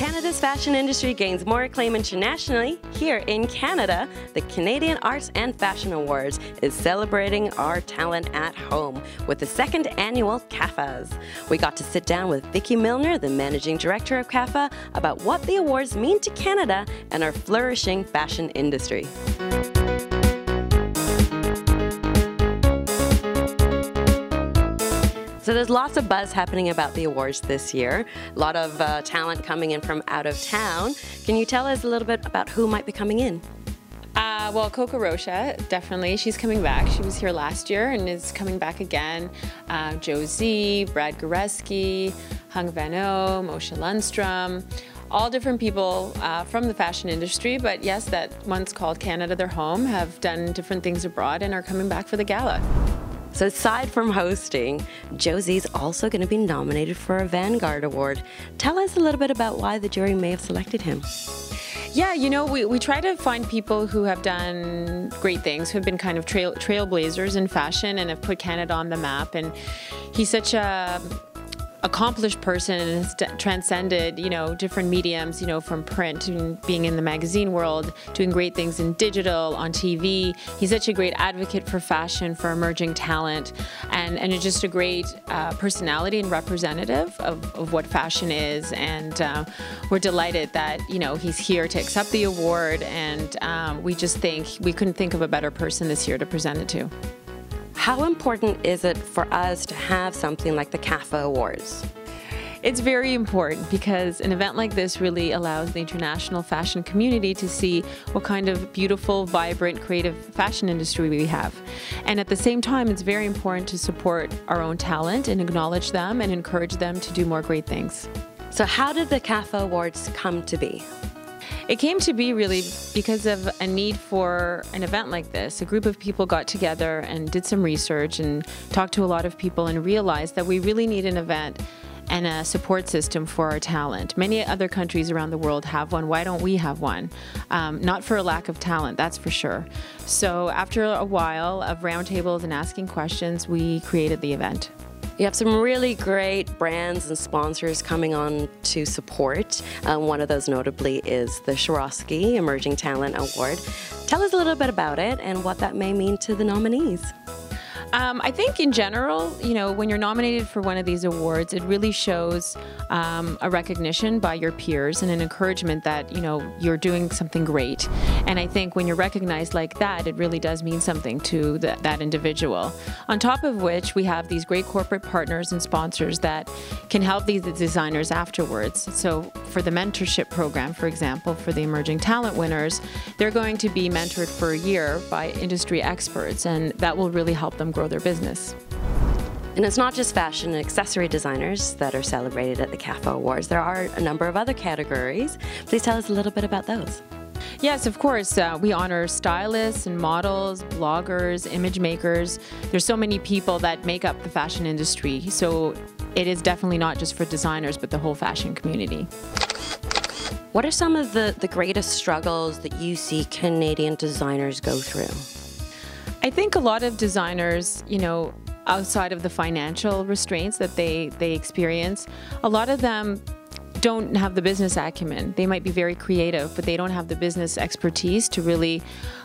Canada's fashion industry gains more acclaim internationally. Here in Canada, the Canadian Arts and Fashion Awards is celebrating our talent at home with the second annual CAFAs. We got to sit down with Vicky Milner, the managing director of CAFA, about what the awards mean to Canada and our flourishing fashion industry. So there's lots of buzz happening about the awards this year. A lot of talent coming in from out of town. Can you tell us a little bit about who might be coming in? Well, Coco Rocha, definitely. She's coming back. She was here last year and is coming back again. Josie, Brad Goreski, Hung Van-O, Moshe Lundstrom, all different people from the fashion industry, but yes, that once called Canada their home, have done different things abroad and are coming back for the gala. So aside from hosting, Josie's also going to be nominated for a Vanguard Award. Tell us a little bit about why the jury may have selected him. Yeah, you know, we try to find people who have done great things, who have been kind of trailblazers in fashion and have put Canada on the map. And he's such a accomplished person and has transcended, you know, different mediums, you know, from print and being in the magazine world, doing great things in digital, on TV. He's such a great advocate for fashion, for emerging talent, and just a great personality and representative of what fashion is. And we're delighted that, you know, he's here to accept the award, and we just think we couldn't think of a better person this year to present it to. How important is it for us to have something like the CAFA Awards? It's very important because an event like this really allows the international fashion community to see what kind of beautiful, vibrant, creative fashion industry we have. And at the same time, it's very important to support our own talent and acknowledge them and encourage them to do more great things. So how did the CAFA Awards come to be? It came to be really because of a need for an event like this. A group of people got together and did some research and talked to a lot of people and realized that we really need an event and a support system for our talent. Many other countries around the world have one. Why don't we have one? Not for a lack of talent, that's for sure. So after a while of roundtables and asking questions, we created the event. You have some really great brands and sponsors coming on to support. One of those notably is the Swarovski Emerging Talent Award. Tell us a little bit about it and what that may mean to the nominees. I think in general, you know, when you're nominated for one of these awards, it really shows a recognition by your peers and an encouragement that, you know, you're doing something great. And I think when you're recognized like that, it really does mean something to that individual. On top of which, we have these great corporate partners and sponsors that can help these designers afterwards. So for the mentorship program, for example, for the emerging talent winners, they're going to be mentored for a year by industry experts, and that will really help them grow their business. And it's not just fashion and accessory designers that are celebrated at the CAFA Awards. There are a number of other categories. Please tell us a little bit about those. Yes, of course. We honor stylists and models, bloggers, image makers. There's so many people that make up the fashion industry. So it is definitely not just for designers, but the whole fashion community. What are some of the greatest struggles that you see Canadian designers go through? I think a lot of designers, you know, outside of the financial restraints that they experience, a lot of them don't have the business acumen. They might be very creative, but they don't have the business expertise to really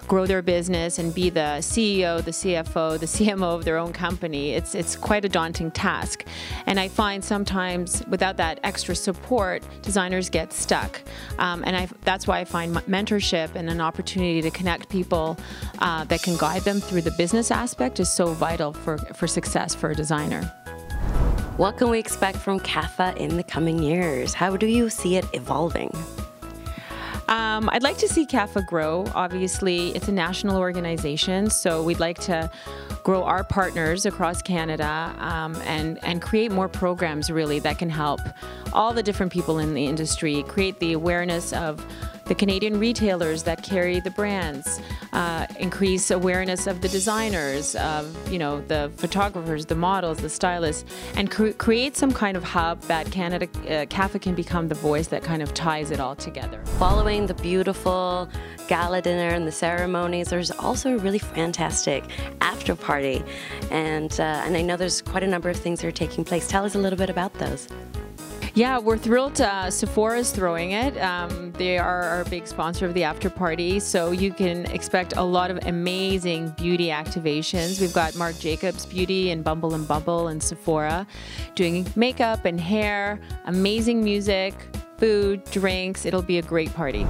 grow their business and be the CEO, the CFO, the CMO of their own company. It's quite a daunting task. And I find sometimes without that extra support, designers get stuck. That's why I find mentorship and an opportunity to connect people that can guide them through the business aspect is so vital for success for a designer. What can we expect from CAFA in the coming years? How do you see it evolving? I'd like to see CAFA grow. Obviously, it's a national organization, so we'd like to grow our partners across Canada and create more programs really that can help all the different people in the industry, create the awareness of the Canadian retailers that carry the brands, increase awareness of the designers, of, you know, the photographers, the models, the stylists, and create some kind of hub that CAFA can become the voice that kind of ties it all together. Following the beautiful gala dinner and the ceremonies, there's also a really fantastic after party, and I know there's quite a number of things that are taking place. Tell us a little bit about those. Yeah, we're thrilled. Sephora's throwing it. They are our big sponsor of the after party, so you can expect a lot of amazing beauty activations. We've got Marc Jacobs Beauty and Bumble and Sephora doing makeup and hair, amazing music, food, drinks. It'll be a great party.